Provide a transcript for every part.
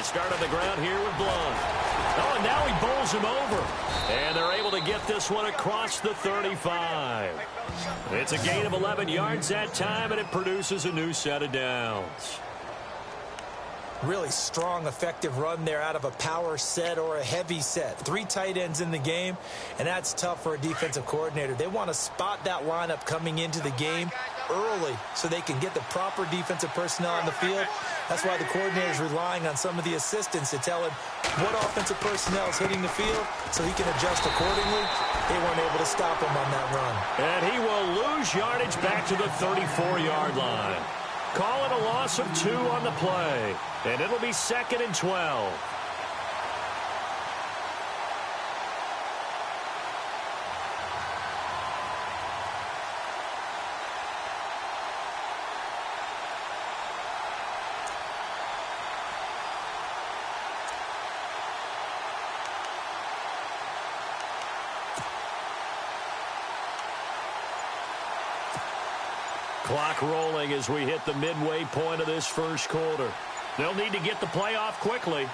They start on the ground here with Blunt. Oh, and now he bowls him over. And they're able to get this one across the 35. It's a gain of 11 yards that time, and it produces a new set of downs. Really strong, effective run there out of a power set or a heavy set. 3 tight ends in the game, and that's tough for a defensive coordinator. They want to spot that lineup coming into the game early so they can get the proper defensive personnel on the field. That's why the coordinator is relying on some of the assistants to tell him what offensive personnel is hitting the field so he can adjust accordingly. They weren't able to stop him on that run. And he will lose yardage back to the 34-yard line. Call it a loss of 2 on the play, and it'll be 2nd and 12. Clock rolling as we hit the midway point of this first quarter. They'll need to get the play off quickly.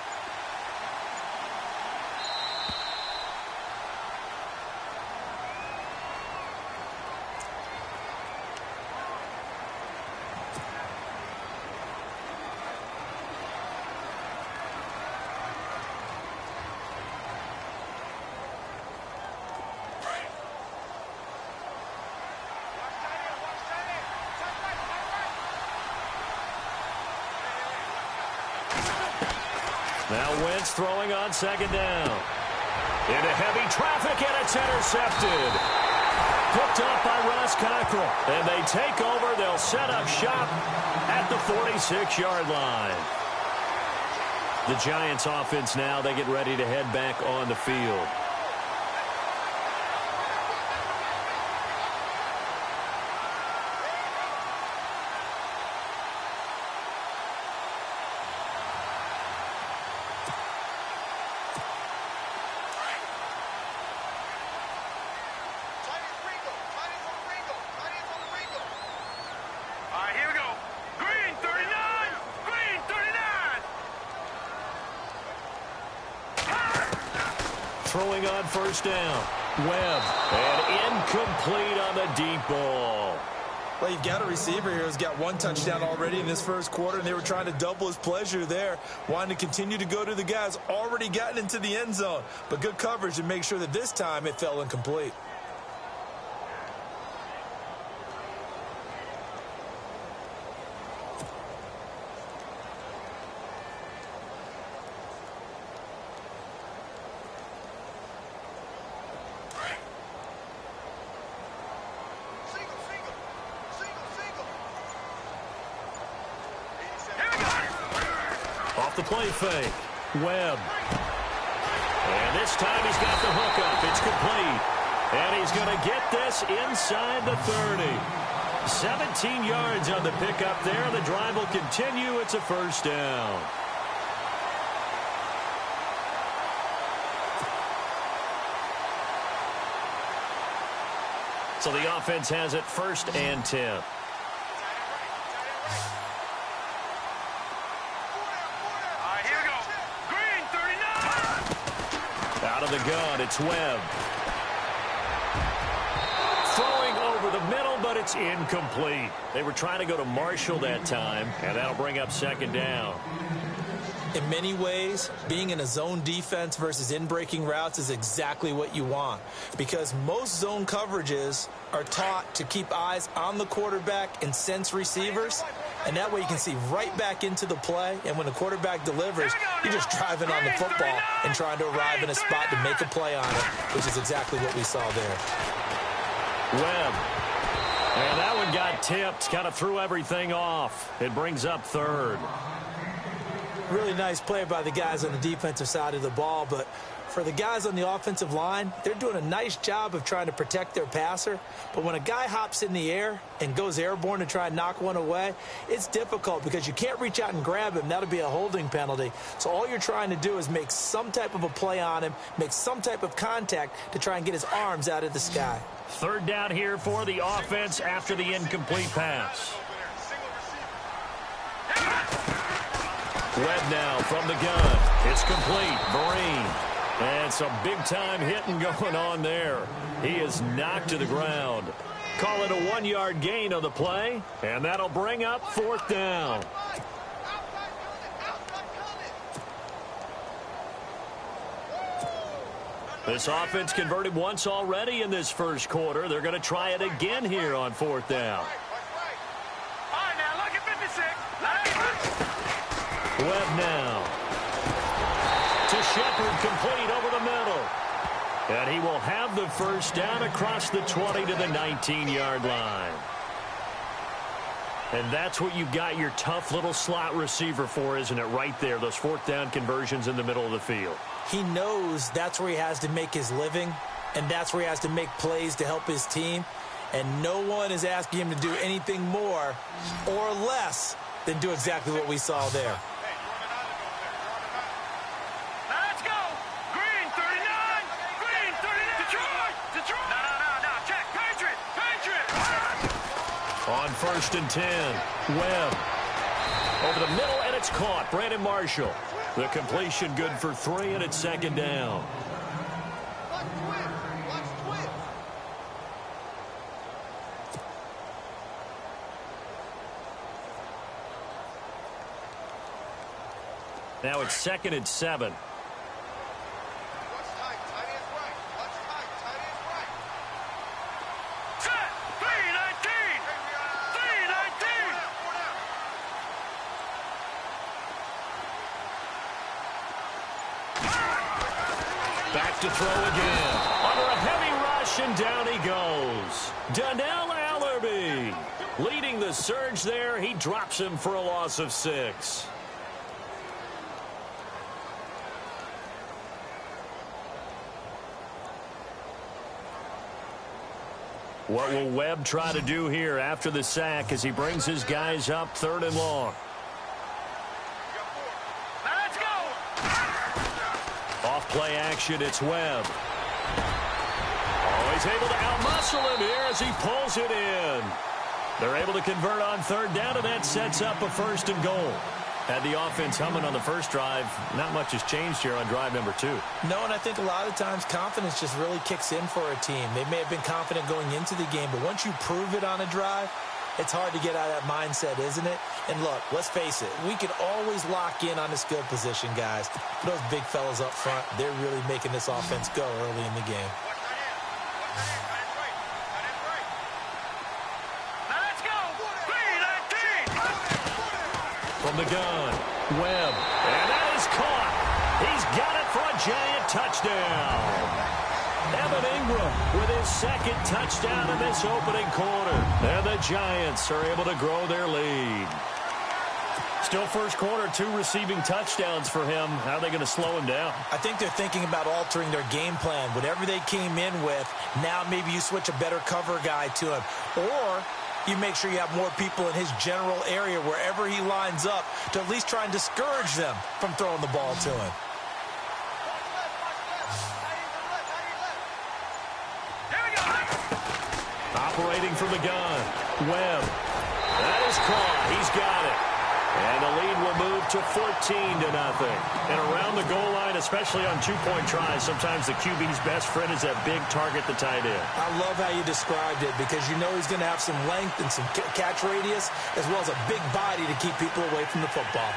Now Wentz throwing on 2nd down. Into heavy traffic, and it's intercepted. Picked up by Russ Cockrell. And they take over. They'll set up shop at the 46-yard line. The Giants offense now, they get ready to head back on the field. Throwing on 1st down. Webb. And incomplete on the deep ball. Well, you've got a receiver here who's got 1 touchdown already in this first quarter, and they were trying to double his pleasure there, wanting to continue to go to the guys already gotten into the end zone. But good coverage to make sure that this time it fell incomplete. The play fake. Webb. And this time he's got the hook up. It's complete. And he's going to get this inside the 30. 17 yards on the pickup there. The drive will continue. It's a 1st down. So the offense has it 1st and 10. Out of the gun, it's Webb. Throwing over the middle, but it's incomplete. They were trying to go to Marshall that time, and that'll bring up 2nd down. In many ways, being in a zone defense versus in-breaking routes is exactly what you want, because most zone coverages are taught to keep eyes on the quarterback and sense receivers, and that way you can see right back into the play, and when the quarterback delivers, you're just driving on the football and trying to arrive in a spot to make a play on it, which is exactly what we saw there. Webb. And that one got tipped, kind of threw everything off. It brings up 3rd. Really nice play by the guys on the defensive side of the ball, but for the guys on the offensive line, they're doing a nice job of trying to protect their passer. But when a guy hops in the air and goes airborne to try and knock one away, it's difficult because you can't reach out and grab him. That'll be a holding penalty. So all you're trying to do is make some type of a play on him, make some type of contact to try and get his arms out of the sky. 3rd down here for the offense after the incomplete pass. Webb now from the gun. It's complete. Vereen. And some big-time hitting going on there. He is knocked to the ground. Call it a 1-yard gain on the play, and that'll bring up 4th down. This offense converted once already in this first quarter. They're going to try it again here on 4th down. Webb now to Shepard, complete over the middle. And he will have the first down across the 20 to the 19-yard line. And that's what you've got your tough little slot receiver for, isn't it? Right there, those 4th down conversions in the middle of the field. He knows that's where he has to make his living, and that's where he has to make plays to help his team. And no one is asking him to do anything more or less than do exactly what we saw there. On 1st and 10, Webb. Over the middle, and it's caught. Brandon Marshall. The completion good for 3, and it's 2nd down. Now it's 2nd and 7. Back to throw again. Under a heavy rush, and down he goes. Donnell Allerby leading the surge there. He drops him for a loss of 6. What will Webb try to do here after the sack as he brings his guys up 3rd and long? Play action, it's Webb. Oh, he's able to outmuscle him here as he pulls it in. They're able to convert on 3rd down, and that sets up a 1st and goal. Had the offense humming on the first drive. Not much has changed here on drive number 2. No, and I think a lot of times confidence just really kicks in for a team. They may have been confident going into the game, but once you prove it on a drive, it's hard to get out of that mindset, isn't it? And look, let's face it, we can always lock in on the skill position, guys. Those big fellas up front, they're really making this offense go early in the game. From the gun, Webb, and that is caught. He's got it for a giant touchdown. Evan Ingram with his 2nd touchdown in this opening quarter. And the Giants are able to grow their lead. Still first quarter, 2 receiving touchdowns for him. How are they going to slow him down? I think they're thinking about altering their game plan. Whatever they came in with, now maybe you switch a better cover guy to him. Or you make sure you have more people in his general area wherever he lines up to at least try and discourage them from throwing the ball to him. Operating from the gun, Webb. That is caught. He's got it. And the lead will move to 14-0. And around the goal line, especially on 2-point tries, sometimes the QB's best friend is that big target, the tight end. I love how you described it because you know he's going to have some length and some catch radius as well as a big body to keep people away from the football.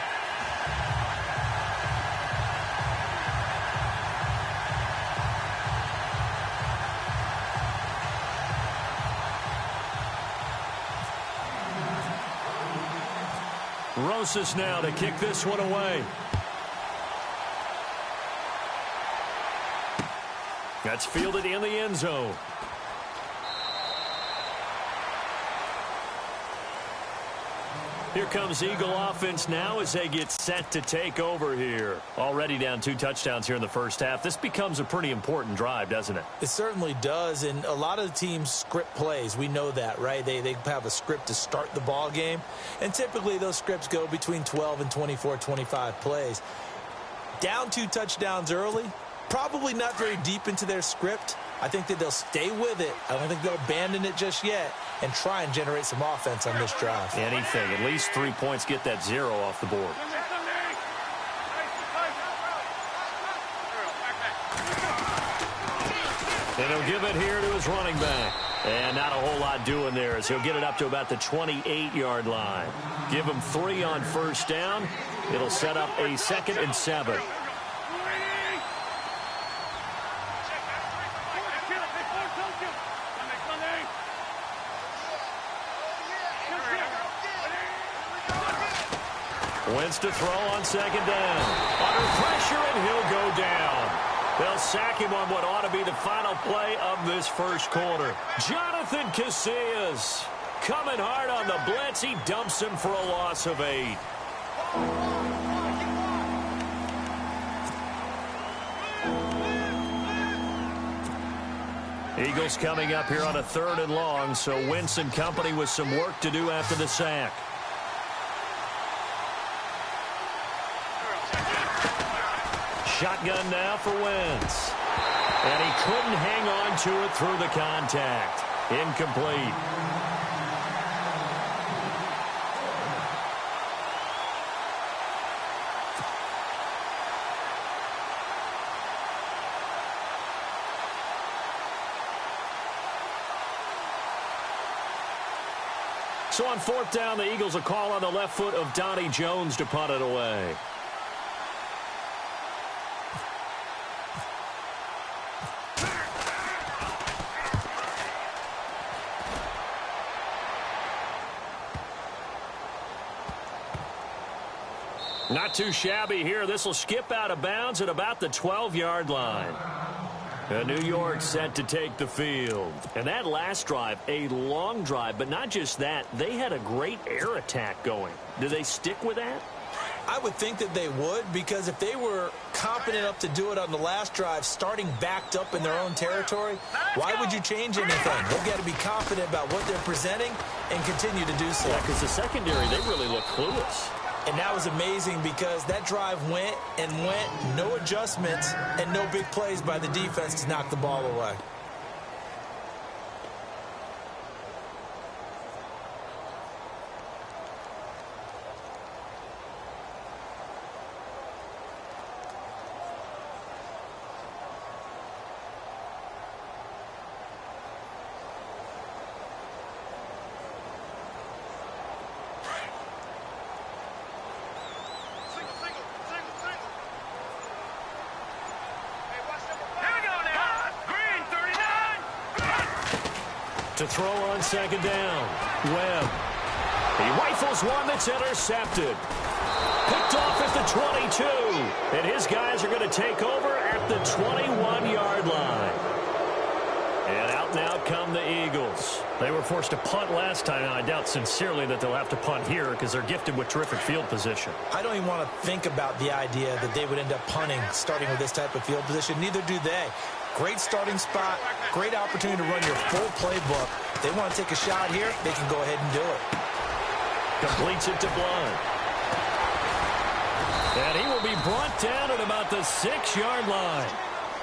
Rosas now to kick this one away. That's fielded in the end zone. Here comes Eagle offense now as they get set to take over here. Already down 2 touchdowns here in the first half. This becomes a pretty important drive, doesn't it? It certainly does, and a lot of the teams script plays. We know that, right? They have a script to start the ball game, and typically those scripts go between 12 and 24, 25 plays. Down 2 touchdowns early, probably not very deep into their script. I think that they'll stay with it. I don't think they'll abandon it just yet and try and generate some offense on this drive. Anything. At least 3 points, get that 0 off the board. And he'll give it here to his running back. And not a whole lot doing there as he'll get it up to about the 28-yard line. Give him 3 on first down. It'll set up a 2nd and 7. Wentz to throw on 2nd down. Under pressure, and he'll go down. They'll sack him on what ought to be the final play of this first quarter. Jonathan Casillas coming hard on the blitz. He dumps him for a loss of 8. Eagles coming up here on a 3rd and long, so Wentz and company with some work to do after the sack. Shotgun now for Wentz. And he couldn't hang on to it through the contact. Incomplete. So on 4th down, the Eagles will call on the left foot of Donnie Jones to punt it away. Not too shabby here. This will skip out of bounds at about the 12-yard line. New York set to take the field. And that last drive, a long drive, but not just that. They had a great air attack going. Do they stick with that? I would think that they would, because if they were confident enough to do it on the last drive, starting backed up in their own territory, why would you change anything? They've got to be confident about what they're presenting and continue to do so. Yeah, because the secondary, they really look clueless. And that was amazing because that drive went and went, no adjustments, and no big plays by the defense to knock the ball away. To throw on 2nd down. Webb. He rifles one that's intercepted. Picked off at the 22. And his guys are going to take over at the 21-yard line. And out and out come the Eagles. They were forced to punt last time. Now, I doubt sincerely that they'll have to punt here because they're gifted with terrific field position. I don't even want to think about the idea that they would end up punting starting with this type of field position. Neither do they. Great starting spot, great opportunity to run your full playbook. They want to take a shot here, they can go ahead and do it. Completes it to Blunt. And he will be brought down at about the 6-yard line.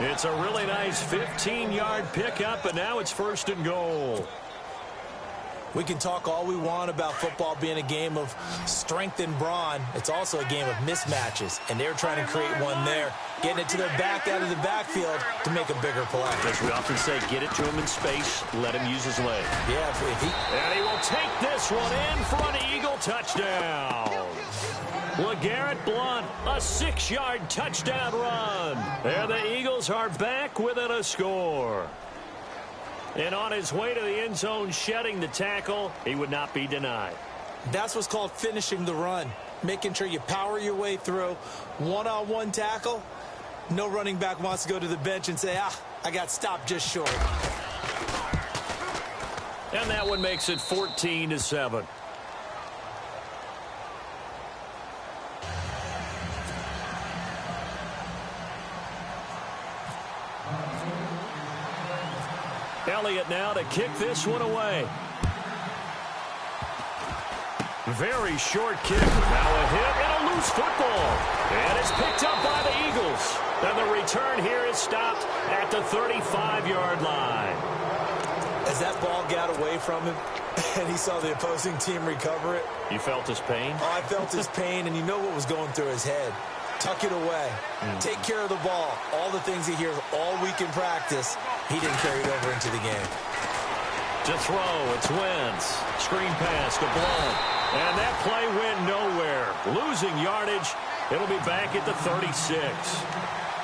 It's a really nice 15-yard pickup, and now it's 1st and goal. We can talk all we want about football being a game of strength and brawn. It's also a game of mismatches, and they're trying to create one there, getting it to their back out of the backfield to make a bigger play. As we often say, get it to him in space, let him use his leg. Yeah, if he... And he will take this one in for an Eagle touchdown. LeGarrette Blount, a 6-yard touchdown run. And the Eagles are back within a score. And on his way to the end zone, shedding the tackle, he would not be denied. That's what's called finishing the run. Making sure you power your way through. One-on-one tackle. No running back wants to go to the bench and say, I got stopped just short. And that one makes it 14-7. Elliott now to kick this one away. Very short kick. Now a hit and a loose football. And it's picked up by the Eagles. And the return here is stopped at the 35-yard line. As that ball got away from him and he saw the opposing team recover it. You felt his pain? Oh, I felt his pain, and you know what was going through his head. Tuck it away. Take care of the ball. All the things he hears all week in practice, he didn't carry it over into the game. To throw, it's Wentz. Screen pass to Blount. And that play went nowhere. Losing yardage. It'll be back at the 36.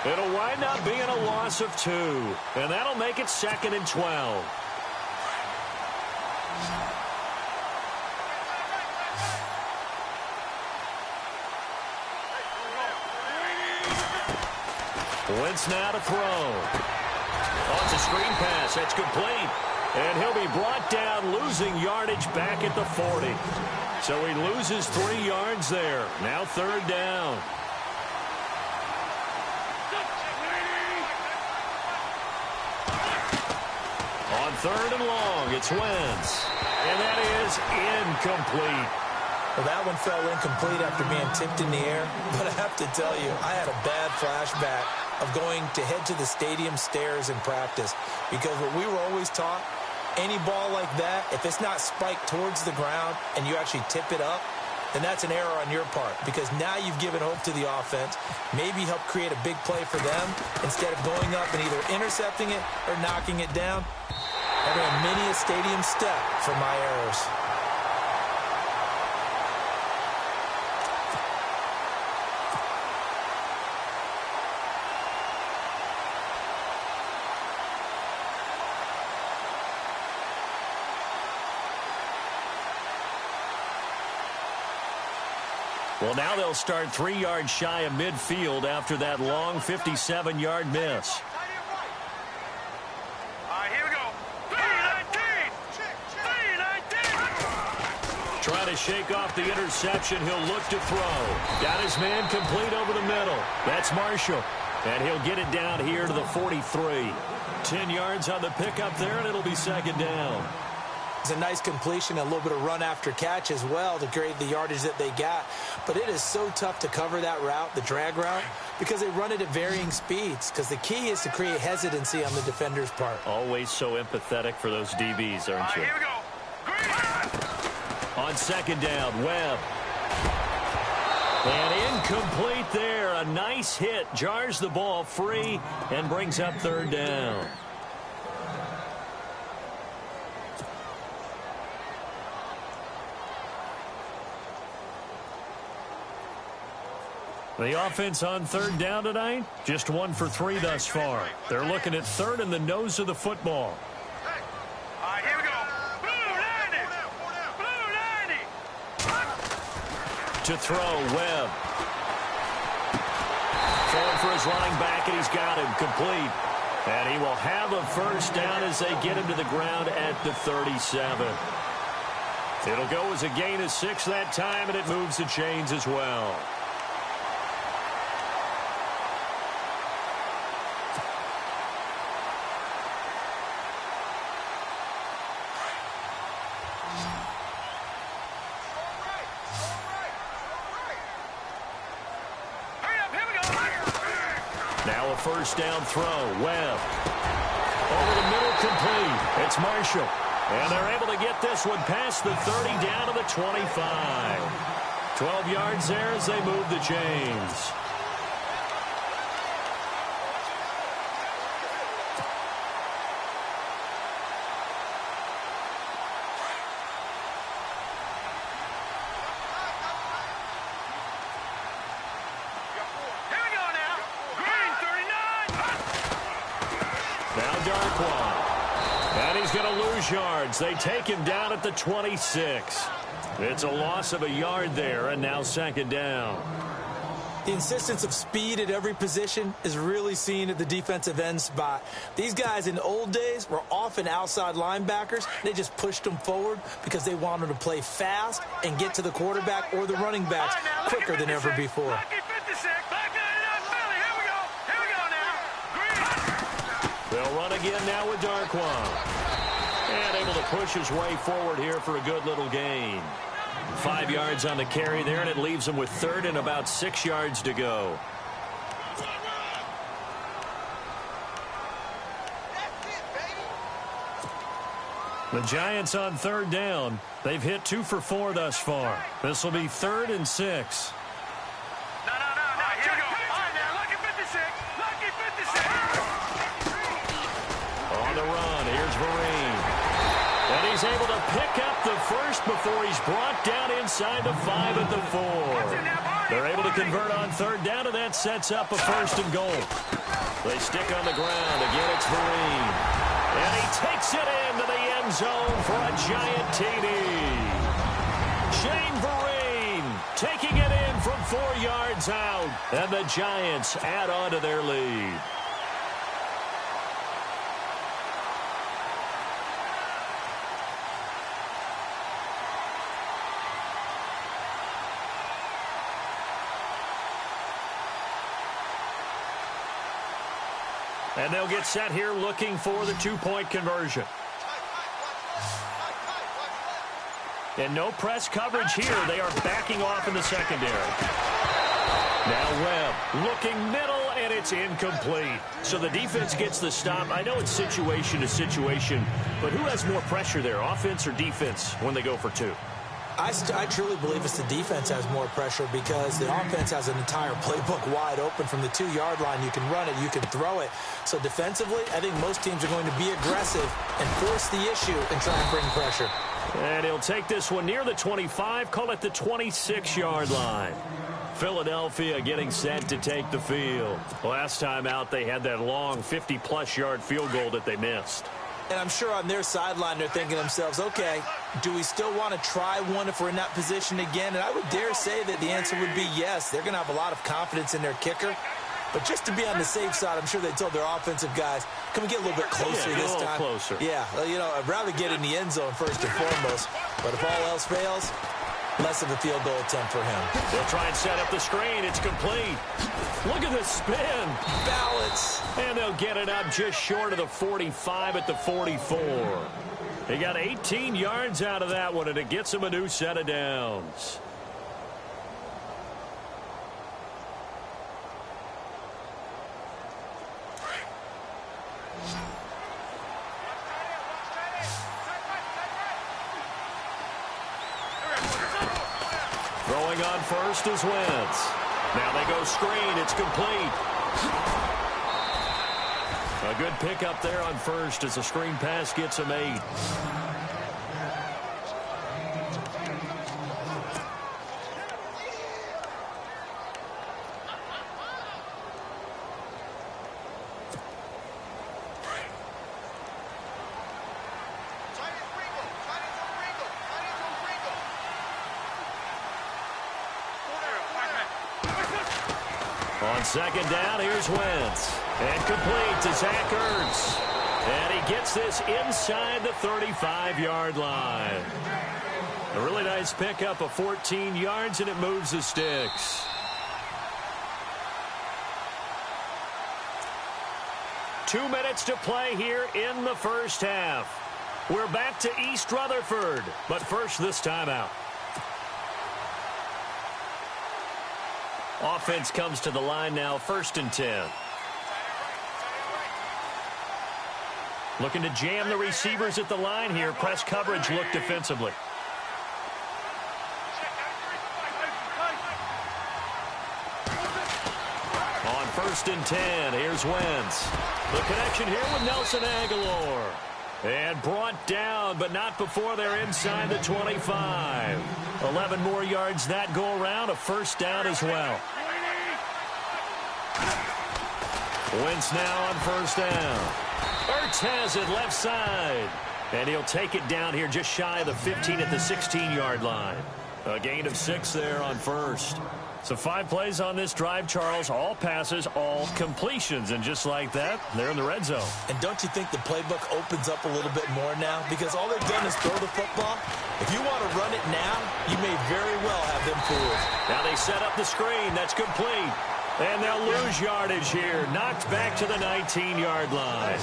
It'll wind up being a loss of 2. And that'll make it 2nd and 12. Wentz now to throw. Oh, it's a screen pass. That's complete. And he'll be brought down, losing yardage back at the 40. So he loses 3 yards there. Now 3rd down. On 3rd and long, it's Wentz. And that is incomplete. Well, that one fell incomplete after being tipped in the air. But I have to tell you, I had a bad flashback of going to head to the stadium stairs in practice. Because what we were always taught, any ball like that, if it's not spiked towards the ground and you actually tip it up, then that's an error on your part. Because now you've given hope to the offense, maybe help create a big play for them, instead of going up and either intercepting it or knocking it down. I ran many a stadium step for my errors. Well, now they'll start 3 yards shy of midfield after that long 57-yard miss. Here we go. 319. 319. Trying to shake off the interception. He'll look to throw. Got his man complete over the middle. That's Marshall. And he'll get it down here to the 43. 10 yards on the pickup there, and it'll be 2nd down. It's a nice completion, a little bit of run after catch as well to create the yardage that they got. But it is so tough to cover that route, the drag route, because they run it at varying speeds. Because the key is to create hesitancy on the defender's part. Always so empathetic for those DBs, aren't you? Here we go. Green. On 2nd down, Webb. And incomplete there. A nice hit. Jars the ball free and brings up 3rd down. The offense on 3rd down tonight, just 1 for 3 thus far. They're looking at 3rd in the nose of the football. Here we go. Blue 90. Blue 90. To throw, Webb. Throwing for his running back, and he's got him complete. And he will have a 1st down as they get him to the ground at the 37. It'll go as a gain of 6 that time, and it moves the chains as well. Now a 1st down throw. Webb. Over the middle, complete. It's Marshall. And they're able to get this one past the 30 down to the 25. 12 yards there as they move the chains. And he's going to lose yards. They take him down at the 26. It's a loss of a yard there, and now 2nd down. The insistence of speed at every position is really seen at the defensive end spot. These guys in the old days were often outside linebackers. They just pushed them forward because they wanted to play fast and get to the quarterback or the running backs quicker than ever before. They'll run again now with Darquan. And able to push his way forward here for a good little gain. 5 yards on the carry there, and it leaves him with 3rd and about 6 yards to go. The Giants on 3rd down. They've hit 2 for 4 thus far. This will be 3rd and 6. No. Here we go. Lucky 56. On the run, here's Vereen. And he's able to pick up the first before he's brought down inside the 5 at the 4. They're able to convert on third down, and that sets up a 1st and goal. They stick on the ground. Again, it's Vereen. And he takes it into the end zone for a giant TD. Shane Vereen taking it in from 4 yards out. And the Giants add on to their lead. And they'll get set here looking for the 2-point conversion. And no press coverage here. They are backing off in the secondary. Now Webb looking middle, and it's incomplete. So the defense gets the stop. I know it's situation to situation, but who has more pressure there, offense or defense, when they go for 2? I truly believe it's the defense has more pressure because the offense has an entire playbook wide open from the 2-yard line. You can run it, you can throw it. So defensively, I think most teams are going to be aggressive and force the issue and try and bring pressure. And he'll take this one near the 25, call it the 26-yard line. Philadelphia getting set to take the field. Last time out, they had that long 50-plus yard field goal that they missed. And I'm sure on their sideline they're thinking to themselves, okay, do we still want to try one if we're in that position again? And I would dare say that the answer would be yes. They're going to have a lot of confidence in their kicker. But just to be on the safe side, I'm sure they told their offensive guys, can we get a little bit closer this time? Closer. Yeah, you know, I'd rather get in the end zone first and foremost. But if all else fails, less of a field goal attempt for him. They'll try and set up the screen. It's complete. Look at the spin. Balance. And they'll get it up just short of the 45 at the 44. They got 18 yards out of that one, and it gets them a new set of downs. Throwing on first is Wentz. Now they go screen. It's complete. A good pickup there on first as the screen pass gets him 8. On second down, here's Wentz. And complete to Zach Ertz. And he gets this inside the 35-yard line. A really nice pickup of 14 yards, and it moves the sticks. Two minutes to play here in the first half. We're back to East Rutherford, but first this timeout. Offense comes to the line now, 1st and 10. Looking to jam the receivers at the line here. Press coverage look defensively. On 1st and 10, here's Wentz. The connection here with Nelson Aguilar. And brought down, but not before they're inside the 25. 11 more yards that go around, a first down as well. Wentz now on first down. Ertz has it left side. And he'll take it down here just shy of the 15 at the 16-yard line. A gain of 6 there on first. So 5 plays on this drive, Charles. All passes, all completions. And just like that, they're in the red zone. And don't you think the playbook opens up a little bit more now? Because all they've done is throw the football. If you want to run it now, you may very well have them fooled. Now they set up the screen. That's complete. And they'll lose yardage here. Knocked back to the 19-yard line.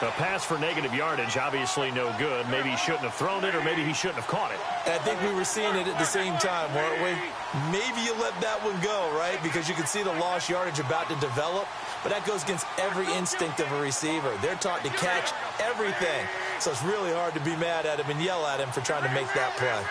The pass for negative yardage, obviously no good. Maybe he shouldn't have thrown it, or maybe he shouldn't have caught it. And I think we were seeing it at the same time, weren't we? Maybe you let that one go, right? Because you can see the lost yardage about to develop. But that goes against every instinct of a receiver. They're taught to catch everything. So it's really hard to be mad at him and yell at him for trying to make that play.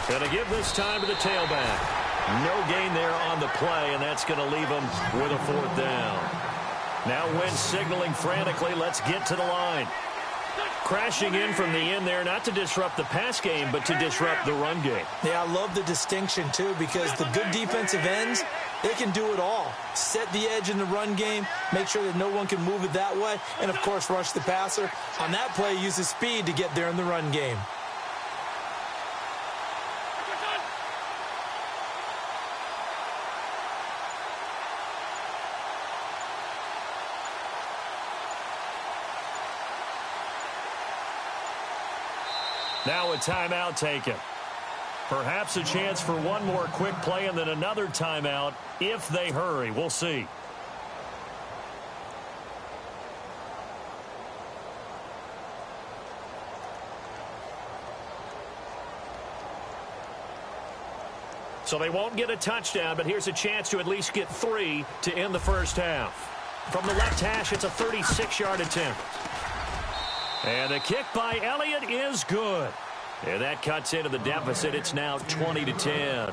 Going to give this time to the tailback. No gain there on the play, and that's going to leave them with a 4th down. Now Wentz signaling frantically, let's get to the line. Crashing in from the end there, not to disrupt the pass game, but to disrupt the run game. Yeah, I love the distinction, too, because the good defensive ends, they can do it all. Set the edge in the run game, make sure that no one can move it that way, and, of course, rush the passer. On that play, use his speed to get there in the run game. Now a timeout taken. Perhaps a chance for one more quick play and then another timeout if they hurry. We'll see. So they won't get a touchdown, but here's a chance to at least get 3 to end the first half. From the left hash, it's a 36-yard attempt. And the kick by Elliott is good. And that cuts into the deficit. It's now 20-10.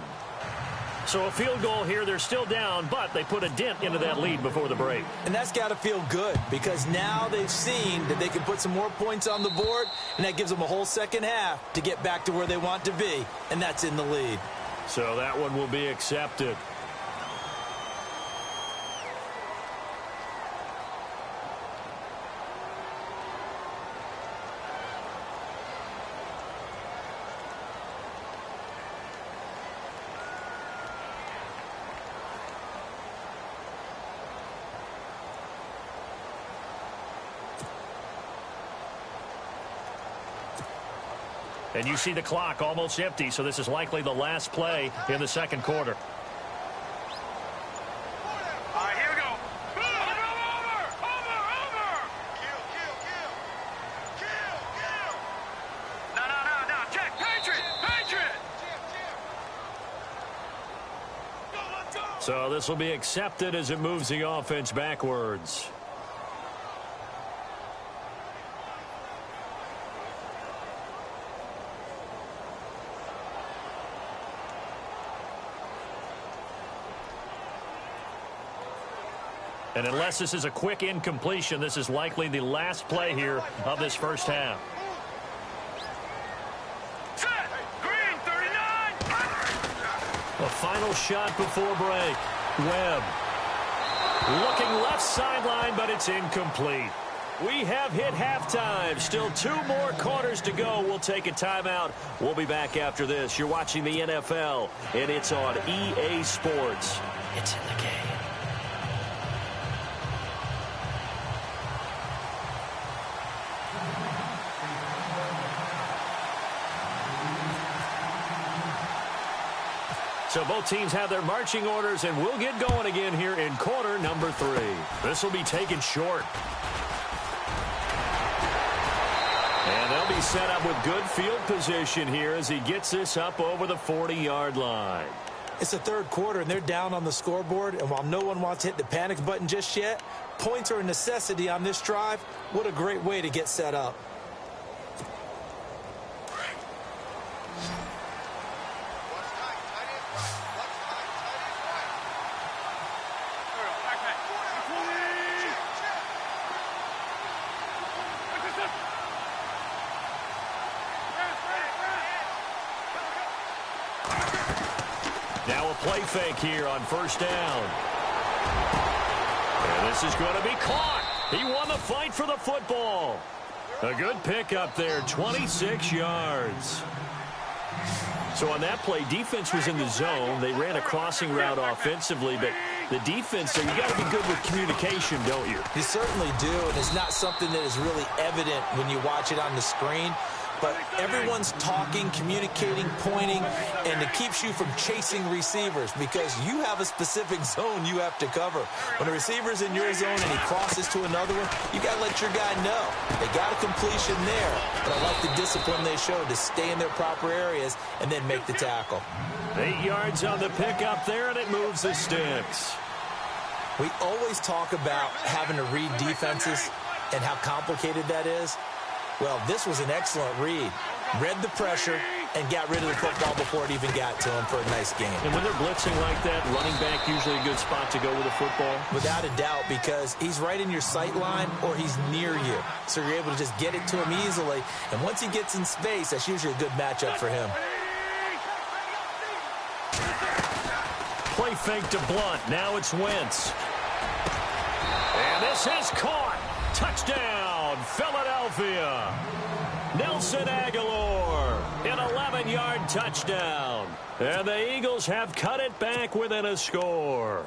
So a field goal here. They're still down, but they put a dent into that lead before the break. And that's got to feel good because now they've seen that they can put some more points on the board, and that gives them a whole second half to get back to where they want to be, and that's in the lead. So that one will be accepted. And you see the clock almost empty, so this is likely the last play in the second quarter. All right, here we go. Over. Kill. No. Check. Patriot. Let's go. So this will be accepted as it moves the offense backwards. And unless this is a quick incompletion, this is likely the last play here of this first half. Set. Green, 39. The final shot before break. Webb. Looking left sideline, but it's incomplete. We have hit halftime. Still 2 more quarters to go. We'll take a timeout. We'll be back after this. You're watching the NFL, and it's on EA Sports. It's in the game. So both teams have their marching orders, and we'll get going again here in quarter number 3. This will be taken short. And they'll be set up with good field position here as he gets this up over the 40-yard line. It's the third quarter, and they're down on the scoreboard. And while no one wants to hit the panic button just yet, points are a necessity on this drive. What a great way to get set up. Now a play fake here on first down. And this is going to be caught. He won the fight for the football. A good pickup there, 26 yards. So on that play, defense was in the zone. They ran a crossing route offensively, but the defense, so you got to be good with communication, don't you? You certainly do, and it's not something that is really evident when you watch it on the screen. But everyone's talking, communicating, pointing, and it keeps you from chasing receivers because you have a specific zone you have to cover. When a receiver's in your zone and he crosses to another one, you got to let your guy know. They got a completion there, but I like the discipline they showed to stay in their proper areas and then make the tackle. 8 yards on the pickup there, and it moves the sticks. We always talk about having to read defenses and how complicated that is. Well, this was an excellent read. Read the pressure, and got rid of the football before it even got to him for a nice game. And when they're blitzing like that, running back usually a good spot to go with the football? Without a doubt, because he's right in your sight line or he's near you. So you're able to just get it to him easily. And once he gets in space, that's usually a good matchup for him. Play fake to Blunt. Now it's Wentz. And this is caught. Touchdown, Philadelphia. Nelson Aguilar, an 11-yard touchdown. And the Eagles have cut it back within a score.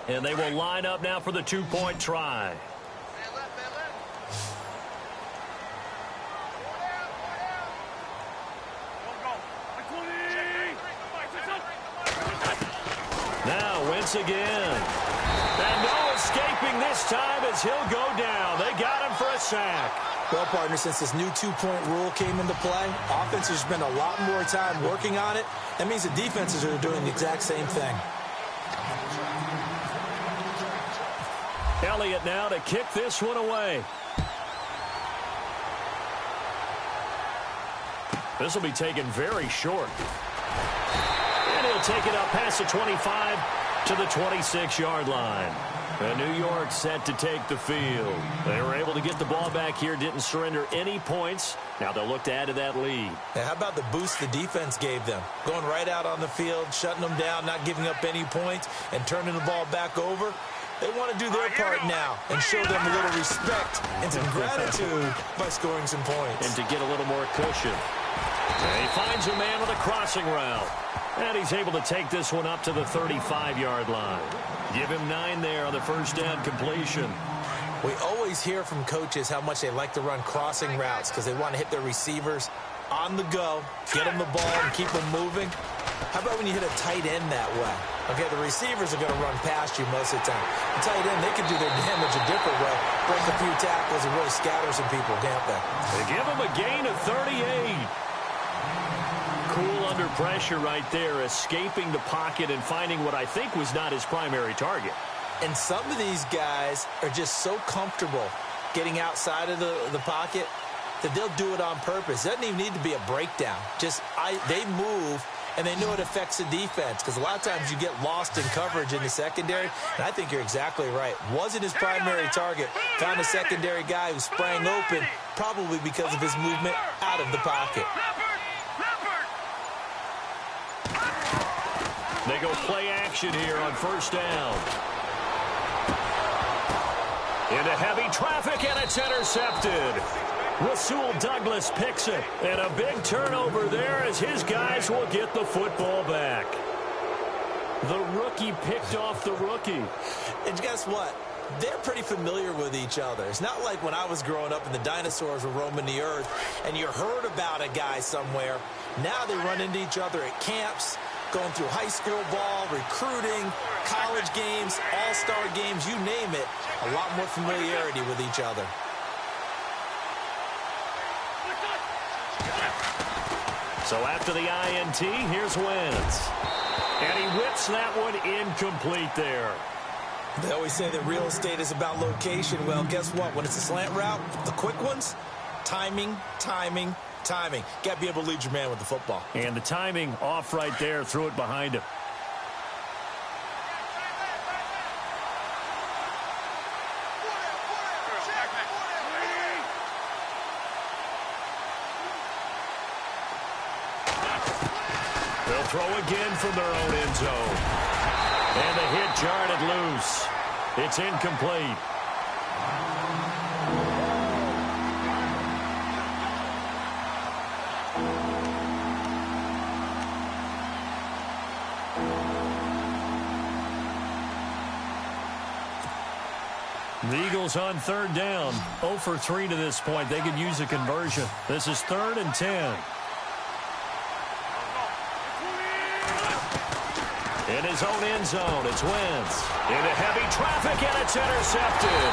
And they will line up now for the two-point try. Now Wentz again. And no escaping this time as he'll go down. They got him for a sack. Well, partner, since this new two-point rule came into play, offenses spend a lot more time working on it. That means the defenses are doing the exact same thing. Elliott now to kick this one away. This will be taken very short. And he'll take it up past the 25 to the 26-yard line. And New York set to take the field. They were able to get the ball back here, didn't surrender any points. Now they'll look to add to that lead. Now, how about the boost the defense gave them? Going right out on the field, shutting them down, not giving up any points, and turning the ball back over. They want to do their part now and show them a little respect and some gratitude by scoring some points. And to get a little more cushion. And he finds a man with a crossing route. And he's able to take this one up to the 35-yard line. Give him 9 there on the first down completion. We always hear from coaches how much they like to run crossing routes because they want to hit their receivers on the go, get them the ball, and keep them moving. How about when you hit a tight end that way? Okay, the receivers are going to run past you most of the time. The tight end, they can do their damage a different way, break a few tackles and really scatter some people, can't they? They give him a gain of 38. Cool under pressure right there, escaping the pocket and finding what I think was not his primary target. And some of these guys are just so comfortable getting outside of the pocket that they'll do it on purpose. It doesn't even need to be a breakdown. They move, and they know it affects the defense because a lot of times you get lost in coverage in the secondary, and I think you're exactly right. Wasn't his primary target. Found a secondary guy who sprang open, probably because of his movement out of the pocket. They go play action here on first down. Into heavy traffic, and it's intercepted. Rasul Douglas picks it. And a big turnover there as his guys will get the football back. The rookie picked off the rookie. And guess what? They're pretty familiar with each other. It's not like when I was growing up and the dinosaurs were roaming the earth and you heard about a guy somewhere. Now they run into each other at camps, going through high school ball, recruiting, college games, all-star games, you name it. A lot more familiarity with each other. So after the INT, here's Wentz. And he whips that one incomplete there. They always say that real estate is about location. Well, guess what? When it's a slant route, the quick ones, timing, timing, timing. Got to be able to lead your man with the football. And the timing off right there, threw it behind him. They'll throw again from their own end zone. And the hit jarred it loose. It's incomplete. The Eagles on third down. 0 for 3 to this point. They could use a conversion. This is 3rd and 10. In his own end zone, it's Wentz. Into heavy traffic, and it's intercepted.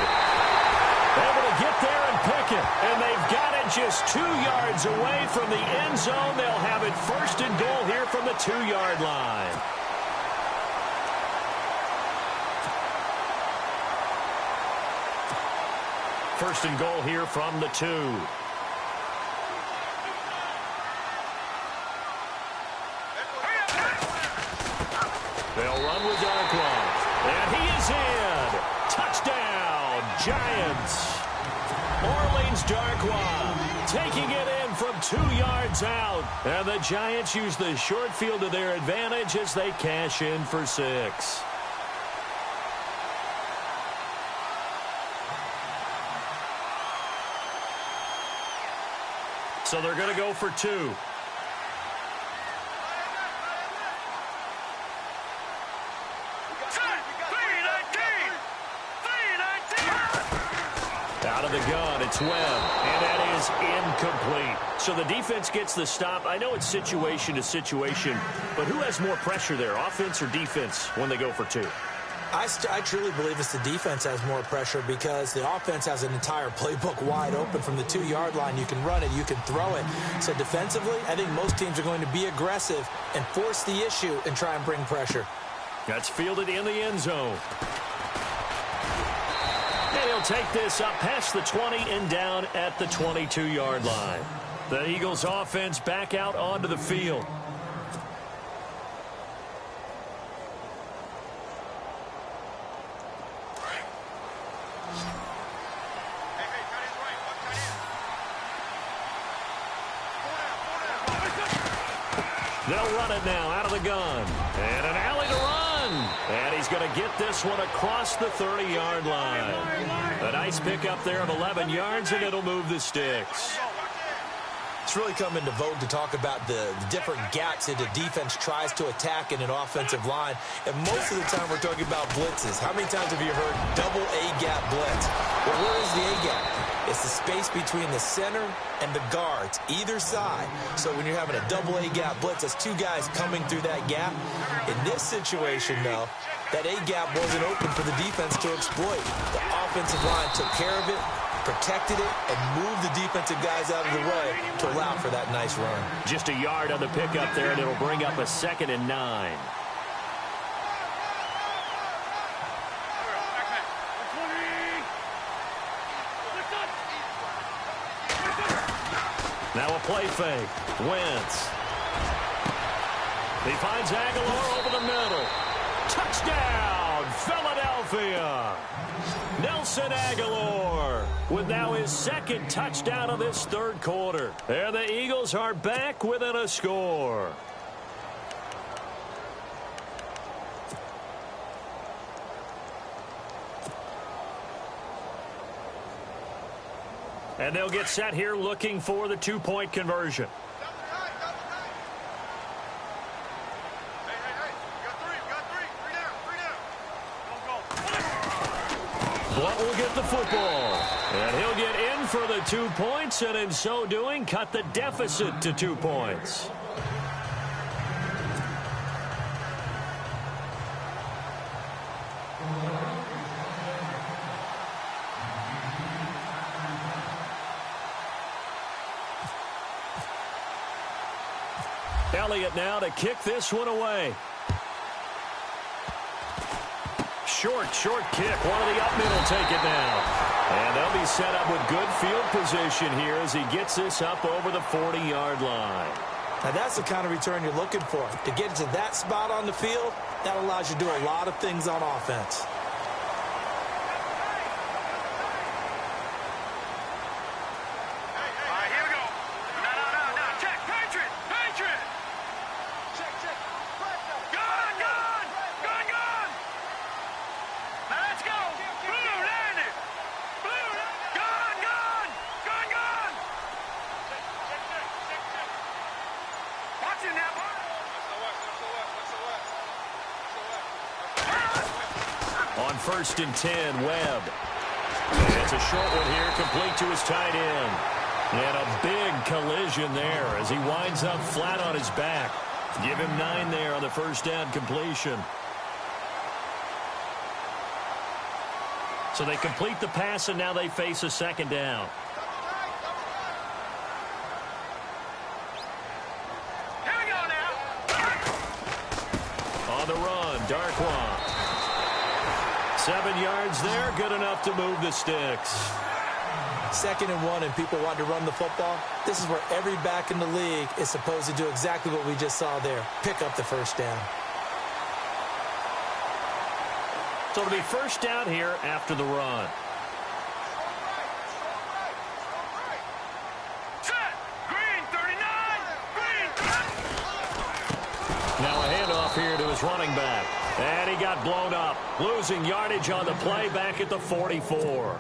Able to get there and pick it. And they've got it just 2 yards away from the end zone. They'll have it 1st and goal here from the 2-yard line. First and goal here from the 2. They'll run with Darkwa. And he is in. Touchdown, Giants. Orleans Darkwa taking it in from 2 yards out. And the Giants use the short field to their advantage as they cash in for 6. So they're going to go for 2. Out of the gun, it's Webb, and that is incomplete. So the defense gets the stop. I know it's situation to situation, but who has more pressure there, offense or defense, when they go for 2? I truly believe it's the defense has more pressure because the offense has an entire playbook wide open from the 2-yard line. You can run it, you can throw it. So defensively, I think most teams are going to be aggressive and force the issue and try and bring pressure. That's fielded in the end zone. And he'll take this up past the 20 and down at the 22-yard line. The Eagles offense back out onto the field. They'll run it now out of the gun. And an alley to run. And he's going to get this one across the 30-yard line. A nice pickup there of 11 yards, and it'll move the sticks. It's really come into vogue to talk about the different gaps that the defense tries to attack in an offensive line. And most of the time we're talking about blitzes. How many times have you heard double A-gap blitz? Well, where is the A-gap? It's the space between the center and the guards, either side. So when you're having a double A-gap blitz, that's 2 guys coming through that gap. In this situation, though, that A-gap wasn't open for the defense to exploit. The offensive line took care of it, protected it, and moved the defensive guys out of the way to allow for that nice run. Just a yard on the pickup there, and it'll bring up a 2nd and 9. Now a play fake. Wentz. He finds Aguilar over the middle. Touchdown, Philadelphia. Nelson Aguilar with now his 2nd touchdown of this 3rd quarter. And the Eagles are back within a score. And they'll get set here looking for the 2-point conversion. Blunt will get the football. And he'll get in for the 2 points, and in so doing, cut the deficit to 2 points. Elliott now to kick this one away. Short kick. One of the up middle take it down. And they'll be set up with good field position here as he gets this up over the 40-yard line. Now that's the kind of return you're looking for. To get to that spot on the field, that allows you to do a lot of things on offense. On 1st and 10, Webb. And it's a short one here, complete to his tight end. And a big collision there as he winds up flat on his back. Give him 9 there on the first down completion. So they complete the pass, and now they face a 2nd down. Here we go now. On the run, Darkwa. 7 yards there, good enough to move the sticks. 2nd and 1 and people want to run the football. This is where every back in the league is supposed to do exactly what we just saw there. Pick up the first down. So it'll be first down here after the run. Set. Green 39. Green. Now a handoff here to his running back. And he got blown up, losing yardage on the play back at the 44.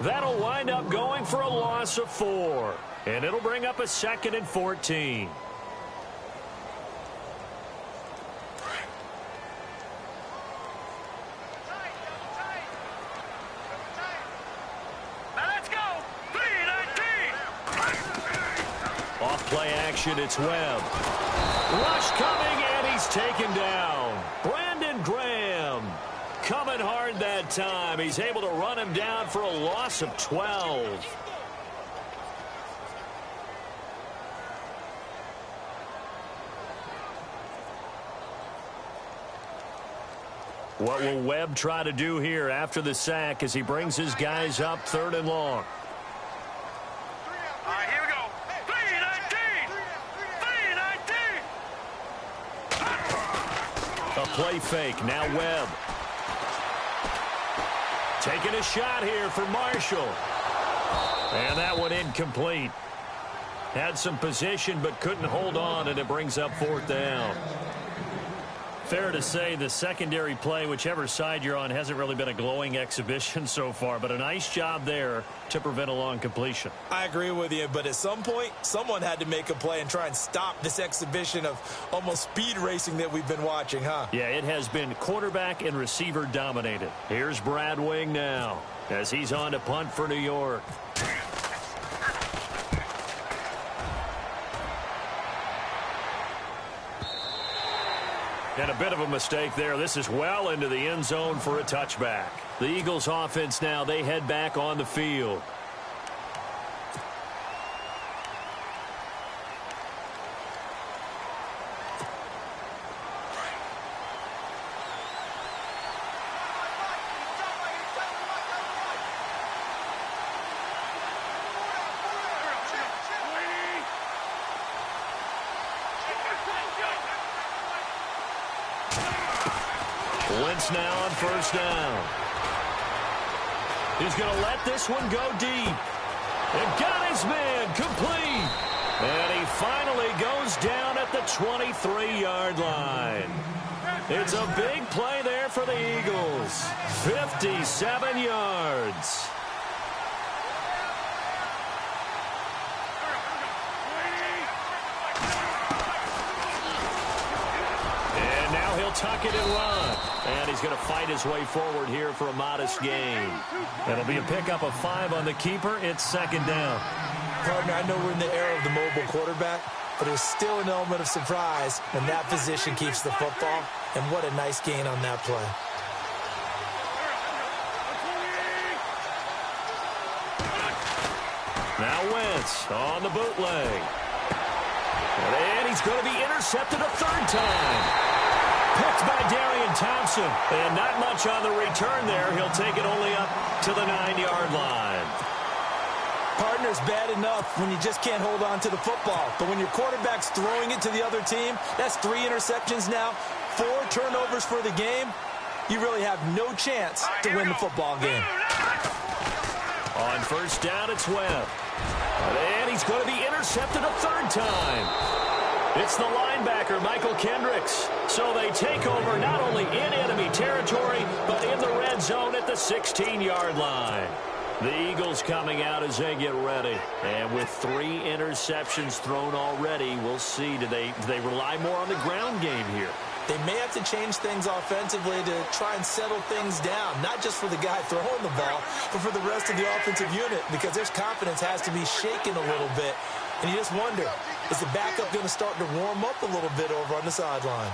That'll wind up going for a loss of 4. And it'll bring up a 2nd and 14. Now let's go. 319. Off play action, it's Webb. Rush coming, and he's taken down. Brandon Graham coming hard that time. He's able to run him down for a loss of 12. What will Webb try to do here after the sack as he brings his guys up 3rd and long? All right, here we go. 319. 319. A play fake. Now Webb. Taking a shot here for Marshall. And that one incomplete. Had some position but couldn't hold on, and it brings up 4th down. Fair to say the secondary play, whichever side you're on, hasn't really been a glowing exhibition so far, but a nice job there to prevent a long completion. I agree with you, but at some point, someone had to make a play and try and stop this exhibition of almost speed racing that we've been watching, huh? Yeah, it has been quarterback and receiver dominated. Here's Brad Wing now as he's on to punt for New York. And a bit of a mistake there. This is well into the end zone for a touchback. The Eagles offense now, they head back on the field. Wentz now on first down. He's going to let this one go deep. And got his man complete. And he finally goes down at the 23-yard line. It's a big play there for the Eagles. 57 yards. And now he'll tuck it and run. And he's going to fight his way forward here for a modest gain. It'll be a pickup of 5 on the keeper. It's 2nd down. Partner, I know we're in the era of the mobile quarterback, but there's still an element of surprise when that position keeps the football. And what a nice gain on that play. Now Wentz on the bootleg. And he's going to be intercepted a 3rd time. Picked by Darian Thompson. And not much on the return there. He'll take it only up to the 9-yard line. Partner's bad enough when you just can't hold on to the football. But when your quarterback's throwing it to the other team, that's 3 interceptions now, 4 turnovers for the game. You really have no chance to win the football game. On first down, it's Webb. And he's going to be intercepted a 3rd time. It's the linebacker, Michael Kendricks. So they take over not only in enemy territory, but in the red zone at the 16-yard line. The Eagles coming out as they get ready. And with 3 interceptions thrown already, we'll see. Do they rely more on the ground game here? They may have to change things offensively to try and settle things down, not just for the guy throwing the ball, but for the rest of the offensive unit, because their confidence has to be shaken a little bit. And you just wonder, is the backup going to start to warm up a little bit over on the sideline?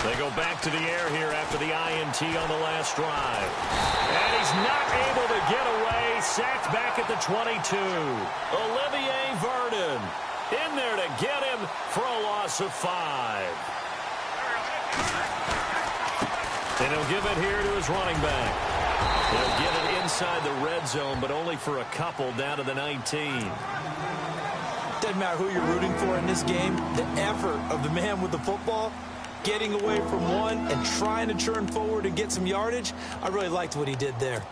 They go back to the air here after the INT on the last drive. And he's not able to get away. Sacked back at the 22. Olivier Vernon in there to get him for a loss loss of 5. And he'll give it here to his running back. He'll get it inside the red zone, but only for a couple down to the 19. Doesn't matter who you're rooting for in this game. The effort of the man with the football, getting away from one and trying to churn forward and get some yardage, I really liked what he did there.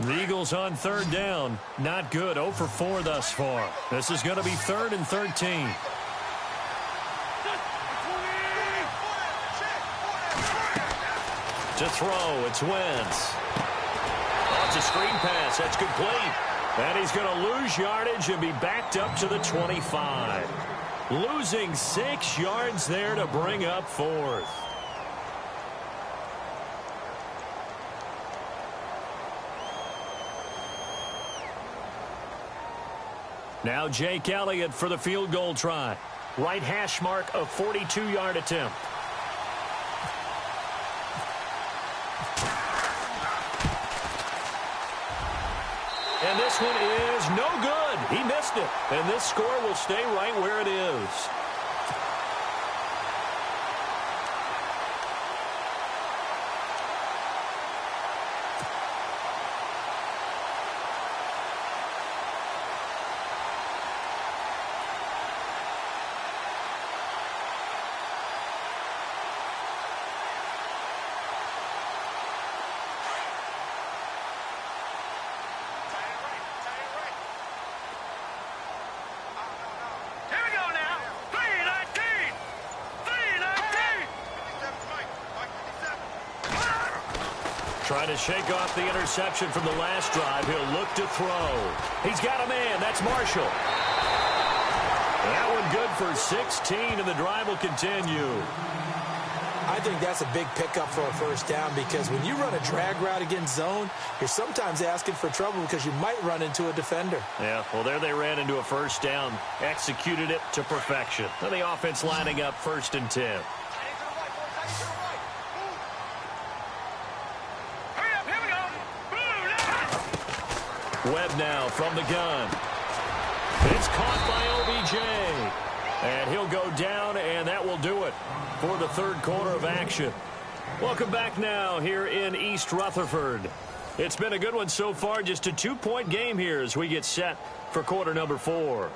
The Eagles on 3rd down. Not good. 0 for 4 thus far. This is going to be 3rd and 13. To throw, it's Wentz. Oh, it's a screen pass. That's complete. And he's going to lose yardage and be backed up to the 25. Losing 6 yards there to bring up 4th. Now Jake Elliott for the field goal try. Right hash mark of 42-yard attempt. And this one is no good. He missed it. And this score will stay right where it is. Trying to shake off the interception from the last drive. He'll look to throw. He's got a man. That's Marshall. That one good for 16, and the drive will continue. I think that's a big pickup for a first down because when you run a drag route against zone, you're sometimes asking for trouble because you might run into a defender. Yeah, well, there they ran into a first down. Executed it to perfection. So the offense lining up 1st and 10. Webb now from the gun. It's caught by OBJ. And he'll go down, and that will do it for the 3rd quarter of action. Welcome back now here in East Rutherford. It's been a good one so far. Just a 2-point game here as we get set for quarter number 4.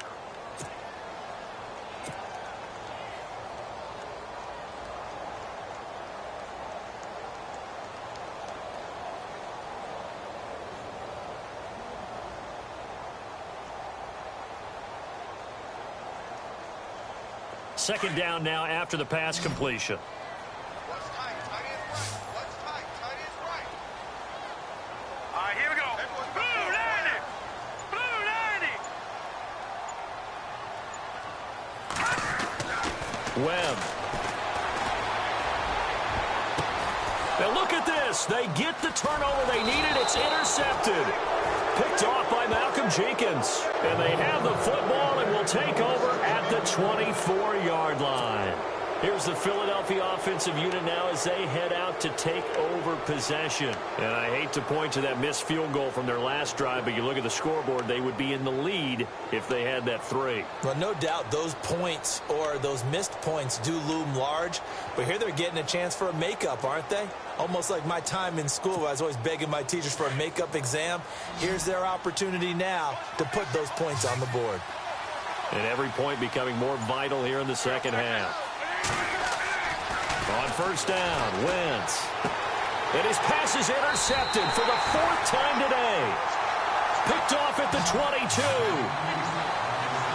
Second down now after the pass completion. What's tight? Tight is right. What's tight? Tight is right. All right, here we go. Blue 90. Blue 90. Webb. Now look at this. They get the turnover they needed. It's intercepted. Picked off by Malcolm Jenkins. And they have the football and will take over at the 24-yard line. Here's the Philadelphia offensive unit now as they head out to take over possession. And I hate to point to that missed field goal from their last drive, but you look at the scoreboard, they would be in the lead if they had that 3. Well, no doubt those points or those missed points do loom large. But here they're getting a chance for a makeup, aren't they? Almost like my time in school. I was always begging my teachers for a makeup exam. Here's their opportunity now to put those points on the board. And every point becoming more vital here in the second half. On first down, Wentz. And his pass is intercepted for the 4th time today. Picked off at the 22.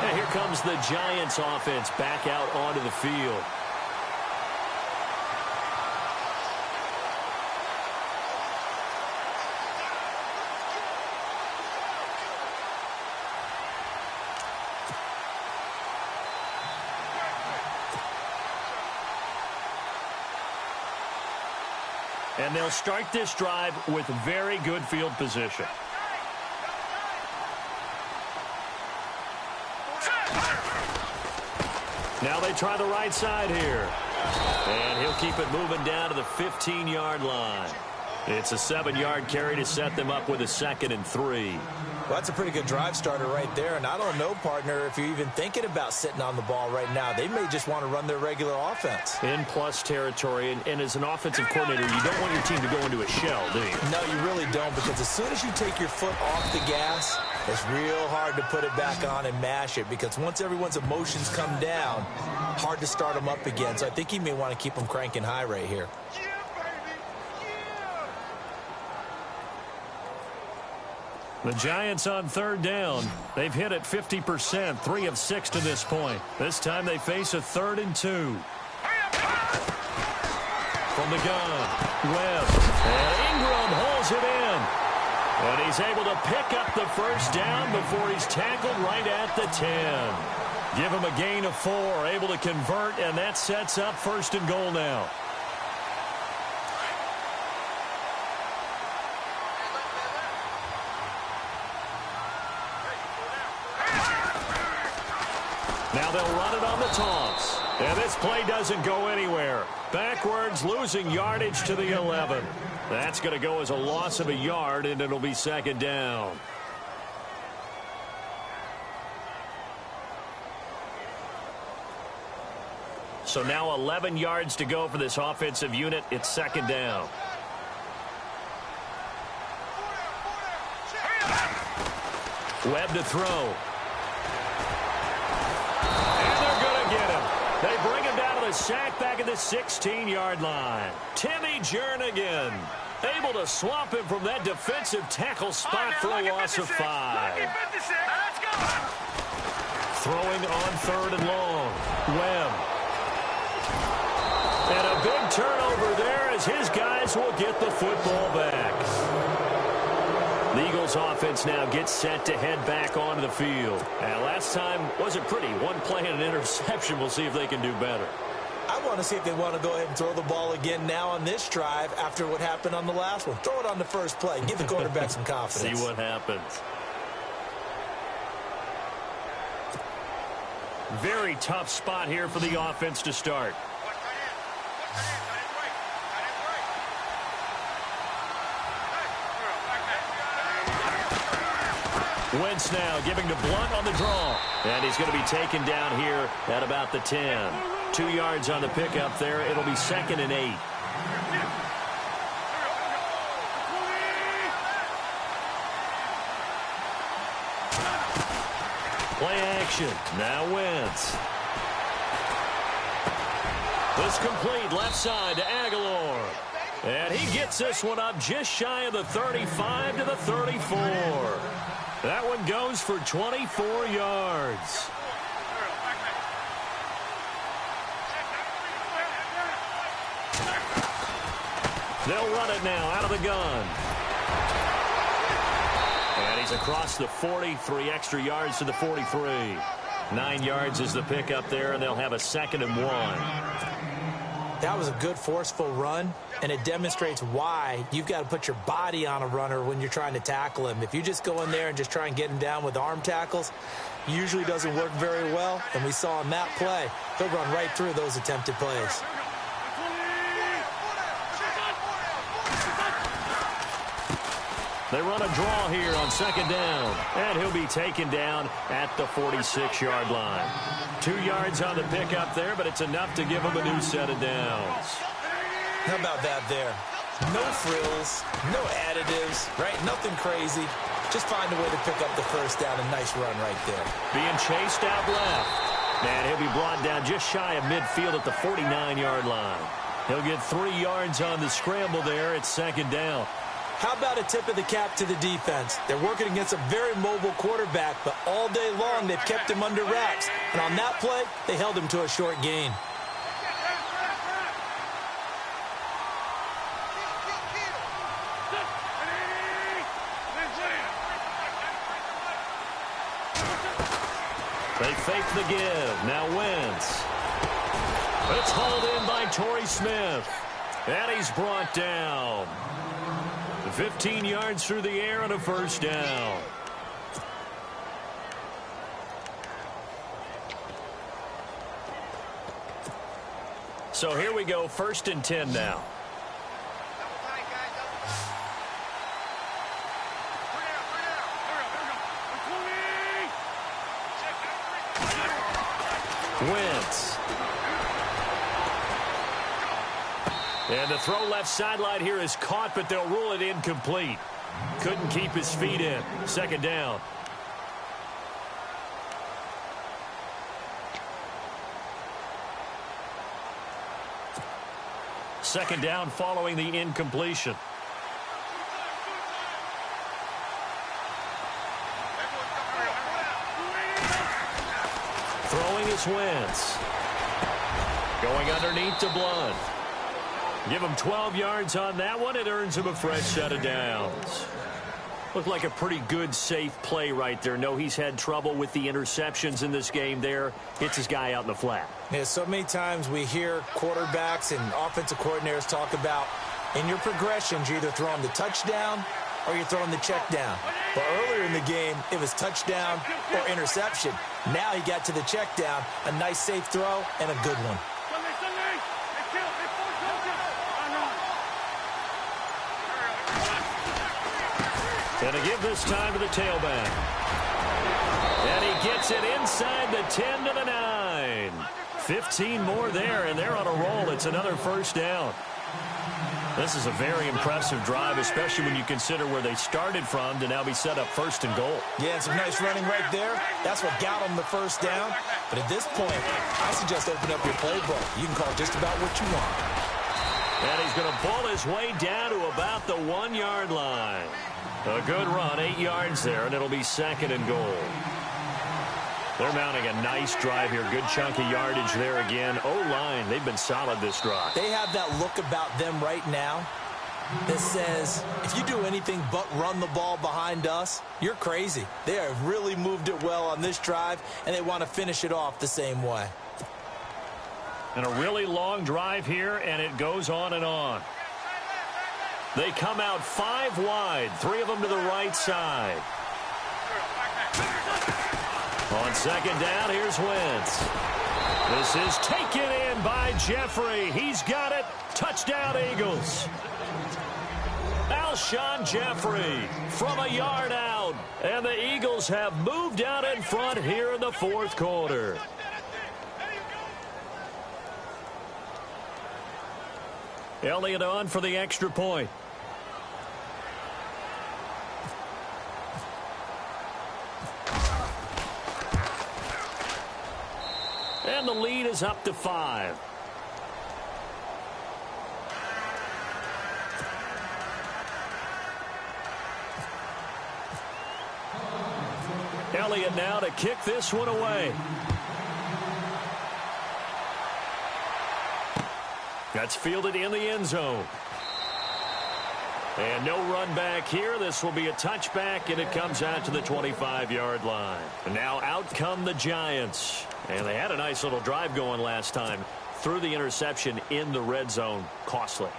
And here comes the Giants offense back out onto the field. And they'll start this drive with very good field position. Now they try the right side here. And he'll keep it moving down to the 15-yard line. It's a 7-yard carry to set them up with a 2nd and 3. Well, that's a pretty good drive starter right there. And I don't know, partner, if you're even thinking about sitting on the ball right now. They may just want to run their regular offense. In plus territory, and as an offensive coordinator, you don't want your team to go into a shell, do you? No, you really don't, because as soon as you take your foot off the gas, it's real hard to put it back on and mash it, because once everyone's emotions come down, hard to start them up again. So I think he may want to keep them cranking high right here. The Giants on third down. They've hit it 50%, 3 of 6 to this point. This time they face a 3rd and 2. From the gun, Webb. And Ingram holds it in. And he's able to pick up the first down before he's tackled right at the 10. Give him a gain of 4, able to convert, and that sets up 1st and goal now. Now they'll run it on the toss. And this play doesn't go anywhere. Backwards, losing yardage to the 11. That's going to go as a loss of a yard, and it'll be 2nd down. So now 11 yards to go for this offensive unit. It's 2nd down. Webb to throw. They bring him down to the sack back at the 16-yard line. Timmy Jernigan able to swamp him from that defensive tackle spot for a loss of 5. Throwing on 3rd and long. Webb. And a big turnover there as his guys will get the football back. The Eagles offense now gets set to head back onto the field. And last time wasn't pretty. One play and an interception. We'll see if they can do better. I want to see if they want to go ahead and throw the ball again now on this drive after what happened on the last one. Throw it on the first play. Give the quarterback some confidence. See what happens. Very tough spot here for the offense to start. Wentz now giving to Blunt on the draw. And he's going to be taken down here at about the 10. 2 yards on the pickup there. It'll be 2nd and 8. Play action. Now Wentz. This complete left side to Aguilar. And he gets this one up just shy of the 35 to the 34. That one goes for 24 yards. They'll run it now out of the gun. And he's across the 40, 3 extra yards to the 43. 9 yards is the pickup there, and they'll have a 2nd and 1. That was a good forceful run, and it demonstrates why you've got to put your body on a runner when you're trying to tackle him. If you just go in there and just try and get him down with arm tackles, usually doesn't work very well, and we saw in that play, he'll run right through those attempted plays. They run a draw here on 2nd down, and he'll be taken down at the 46-yard line. 2 yards on the pickup there, but it's enough to give him a new set of downs. How about that there? No frills, no additives, right? Nothing crazy. Just find a way to pick up the first down. A nice run right there. Being chased out left. And he'll be brought down just shy of midfield at the 49-yard line. He'll get 3 yards on the scramble there. It's 2nd down. How about a tip of the cap to the defense? They're working against a very mobile quarterback, but all day long they've kept him under wraps. And on that play, they held him to a short gain. They fake the give. Now Wentz. It's hauled in by Torrey Smith. And he's brought down. 15 yards through the air and a first down. So here we go, 1st and 10 now. Wentz. And the throw left sideline here is caught, but they'll rule it incomplete. Couldn't keep his feet in. Second down. Second down following the incompletion. Throwing is Wentz. Going underneath to Blunt. Give him 12 yards on that one. It earns him a fresh set of downs. Looked like a pretty good, safe play right there. No, he's had trouble with the interceptions in this game there. Hits his guy out in the flat. Yeah, so many times we hear quarterbacks and offensive coordinators talk about in your progressions, you're either throwing the touchdown or you're throwing the check down. But earlier in the game, it was touchdown or interception. Now he got to the check down, a nice safe throw, and a good one. And to give this time to the tailback. And he gets it inside the 10 to the 9. 15 more there, and they're on a roll. It's another first down. This is a very impressive drive, especially when you consider where they started from to now be set up first and goal. Yeah, some nice running right there. That's what got them the first down. But at this point, I suggest open up your playbook. You can call just about what you want. And he's going to pull his way down to about the 1 yard line. A good run, 8 yards there, and it'll be second and goal. They're mounting a nice drive here. Good chunk of yardage there again. O-line, they've been solid this drive. They have that look about them right now that says, if you do anything but run the ball behind us, you're crazy. They have really moved it well on this drive, and they want to finish it off the same way. And a really long drive here, and it goes on and on. They come out 5 wide, 3 of them to the right side. On second down, here's Wentz. This is taken in by Jeffrey. He's got it. Touchdown, Eagles. Alshon Jeffrey from a yard out. And the Eagles have moved out in front here in the fourth quarter. Elliott on for the extra point. And the lead is up to 5. Elliott now to kick this one away. That's fielded in the end zone. And no run back here. This will be a touchback, and it comes out to the 25-yard line. And now out come the Giants. And they had a nice little drive going last time. Threw the interception in the red zone. Costly.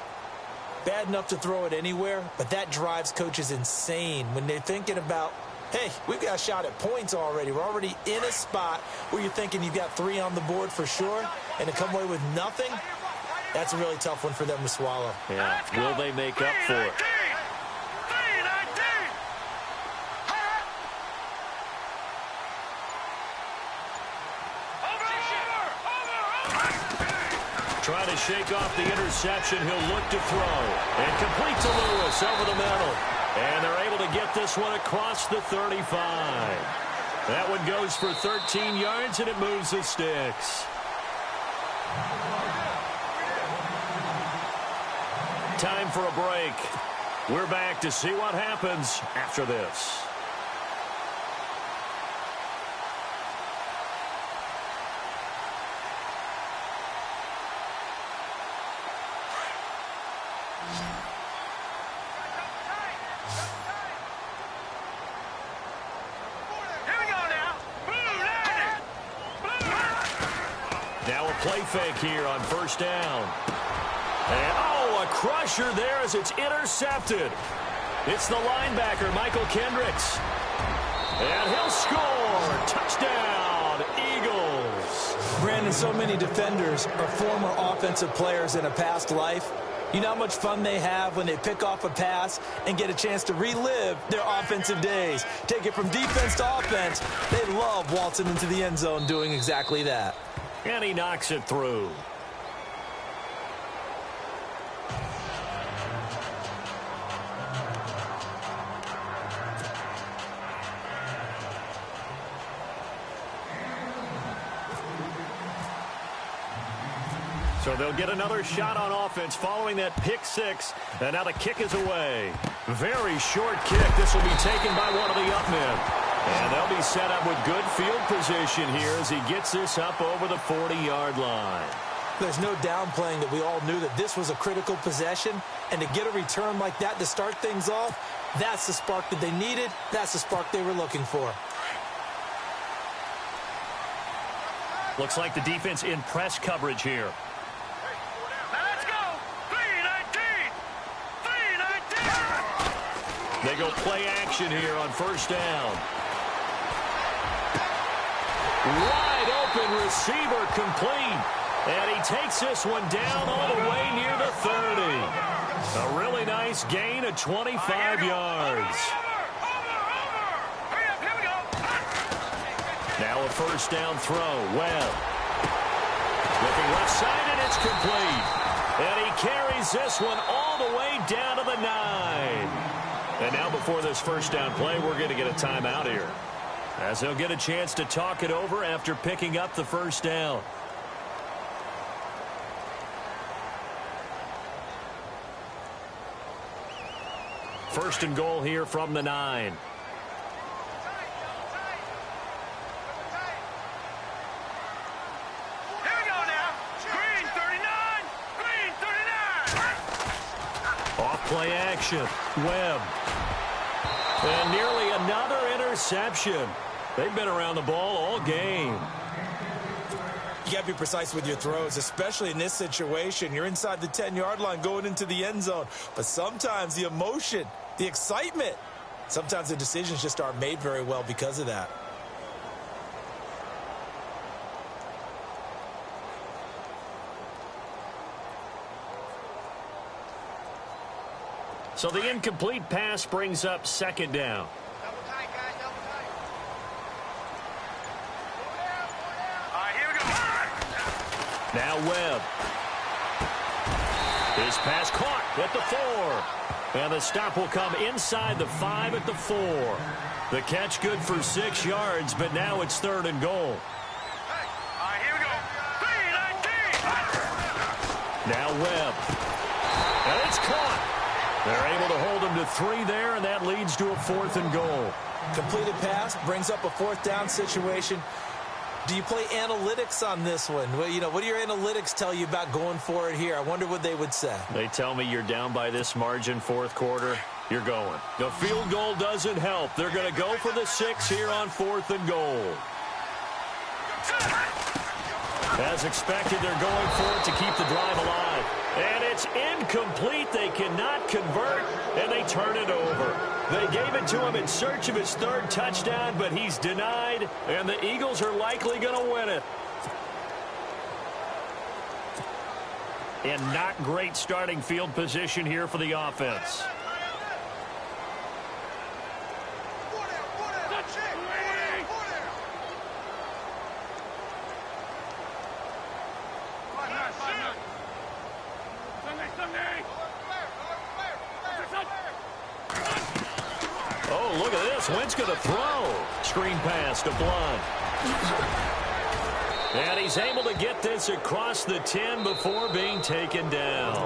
Bad enough to throw it anywhere, but that drives coaches insane when they're thinking about, hey, we've got a shot at points already. We're already in a spot where you're thinking you've got 3 on the board for sure, and to come away with nothing, that's a really tough one for them to swallow. Yeah, will they make up for it? Trying to shake off the interception. He'll look to throw. And complete to Lewis over the middle. And they're able to get this one across the 35. That one goes for 13 yards, and it moves the sticks. Time for a break. We're back to see what happens after this. Now a play fake here on first down. And, oh, a crusher there as it's intercepted. It's the linebacker, Michael Kendricks. And he'll score. Touchdown, Eagles. Brandon, so many defenders are former offensive players in a past life. You know how much fun they have when they pick off a pass and get a chance to relive their offensive days. Take it from defense to offense. They love waltzing into the end zone doing exactly that. And he knocks it through. So they'll get another shot on offense following that pick six. And now the kick is away. Very short kick. This will be taken by one of the up men. And they'll be set up with good field position here as he gets this up over the 40-yard line. There's no downplaying that we all knew that this was a critical possession. And to get a return like that to start things off, that's the spark that they needed. That's the spark they were looking for. Looks like the defense in press coverage here. They go play action here on first down. Wide open receiver complete. And he takes this one down all the way near the 30. A really nice gain of 25 yards. Now a first down throw. Webb. Looking left side, and it's complete. And he carries this one all the way down to the 9. And now before this first down play, we're going to get a timeout here, as they'll get a chance to talk it over after picking up the first down. First and goal here from the 9. Play action. Webb. And nearly another interception. They've been around the ball all game. You got to be precise with your throws, especially in this situation. You're inside the 10-yard line going into the end zone. But sometimes the emotion, the excitement, sometimes the decisions just aren't made very well because of that. So the incomplete pass brings up second down. Double tight, guys, double tight. All right, here we go. Now Webb. His pass caught at the 4. And the stop will come inside the 5 at the 4. The catch good for 6 yards, but now it's third and goal. Hey, all right, here we go. 3-19. Now Webb. And it's caught. They're able to hold him to 3 there, and that leads to a 4th and goal. Completed pass brings up a 4th down situation. Do you play analytics on this one? Well, you know, what do your analytics tell you about going for it here? I wonder what they would say. They tell me you're down by this margin, fourth quarter. You're going. The field goal doesn't help. They're going to go for the 6 here on 4th and goal. As expected, they're going for it to keep the drive alive. And it's incomplete. They cannot convert, and they turn it over. They gave it to him in search of his 3rd touchdown, but he's denied, and the Eagles are likely going to win it. And not great starting field position here for the offense. Oh, look at this. Wentz going to throw. Screen pass to Blunt. And he's able to get this across the 10 before being taken down.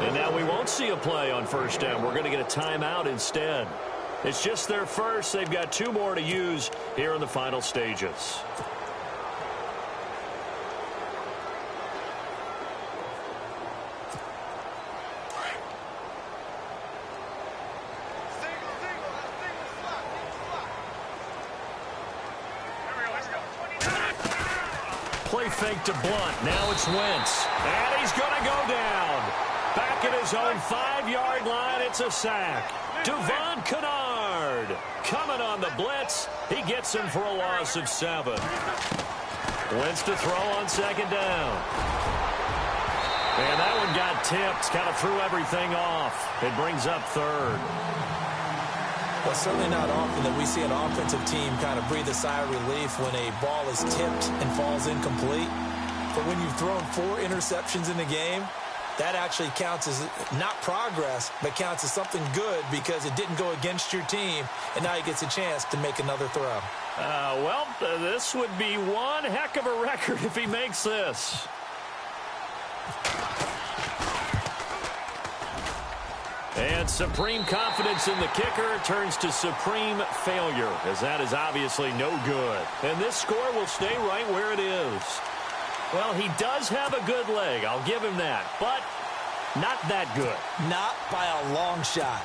And now we won't see a play on first down. We're going to get a timeout instead. It's just their first. They've got 2 more to use here in the final stages. Play fake to Blunt. Now it's Wentz. And he's going to go down. Back at his own 5-yard line, it's a sack. Devon Kennard coming on the blitz. He gets him for a loss of 7. Wentz to throw on second down. And that one got tipped. Kind of threw everything off. It brings up 3rd. Well, certainly not often that we see an offensive team kind of breathe a sigh of relief when a ball is tipped and falls incomplete. But when you've thrown 4 interceptions in the game, that actually counts as not progress, but counts as something good because it didn't go against your team, and now he gets a chance to make another throw. This would be one heck of a record if he makes this. And supreme confidence in the kicker turns to supreme failure, as that is obviously no good. And this score will stay right where it is. Well, he does have a good leg, I'll give him that, but not that good. Not by a long shot.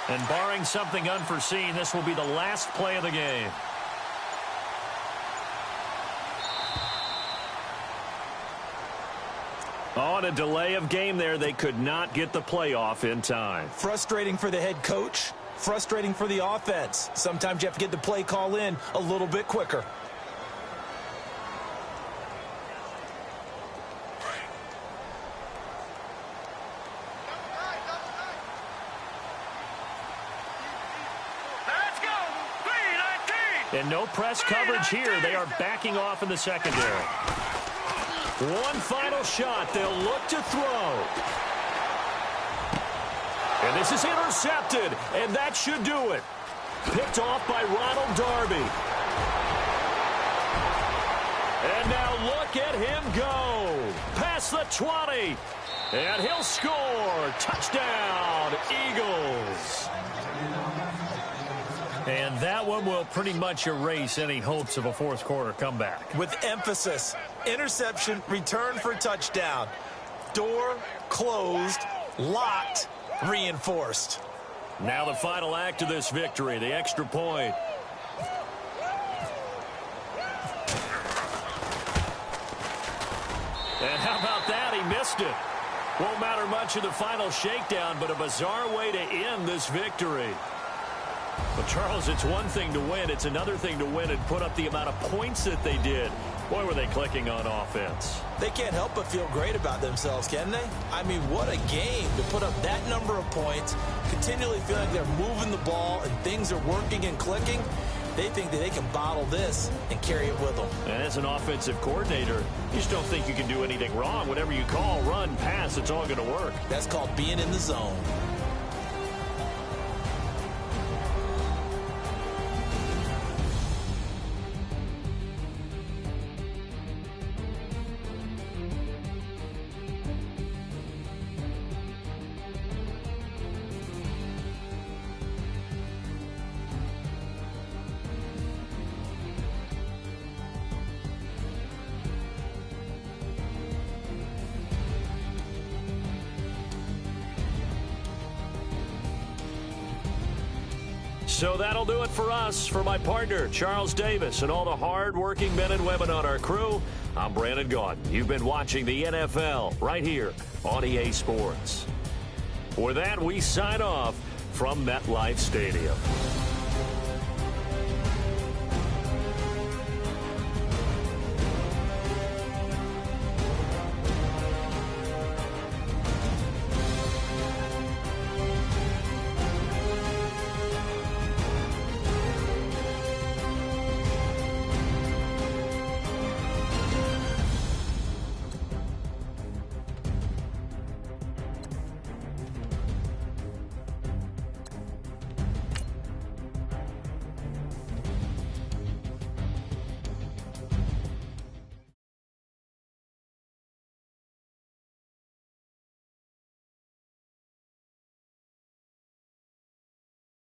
And barring something unforeseen, this will be the last play of the game. On a delay of game there, they could not get the playoff in time. Frustrating for the head coach, frustrating for the offense. Sometimes you have to get the play call in a little bit quicker. And no press coverage here. They are backing off in the secondary. One final shot. They'll look to throw. And this is intercepted. And that should do it. Picked off by Ronald Darby. And now look at him go. Past the 20. And he'll score. Touchdown, Eagles. And that one will pretty much erase any hopes of a fourth quarter comeback. With emphasis, interception, return for touchdown. Door closed, locked, reinforced. Now the final act of this victory, the extra point. And how about that? He missed it. Won't matter much in the final shakedown, but a bizarre way to end this victory. But, Charles, it's one thing to win. It's another thing to win and put up the amount of points that they did. Boy, were they clicking on offense. They can't help but feel great about themselves, can they? I mean, what a game to put up that number of points, continually feeling like they're moving the ball and things are working and clicking. They think that they can bottle this and carry it with them. And as an offensive coordinator, you just don't think you can do anything wrong. Whatever you call, run, pass, it's all going to work. That's called being in the zone. So that'll do it for us. For my partner, Charles Davis, and all the hard-working men and women on our crew, I'm Brandon Gaudin. You've been watching the NFL right here on EA Sports. For that, we sign off from MetLife Stadium.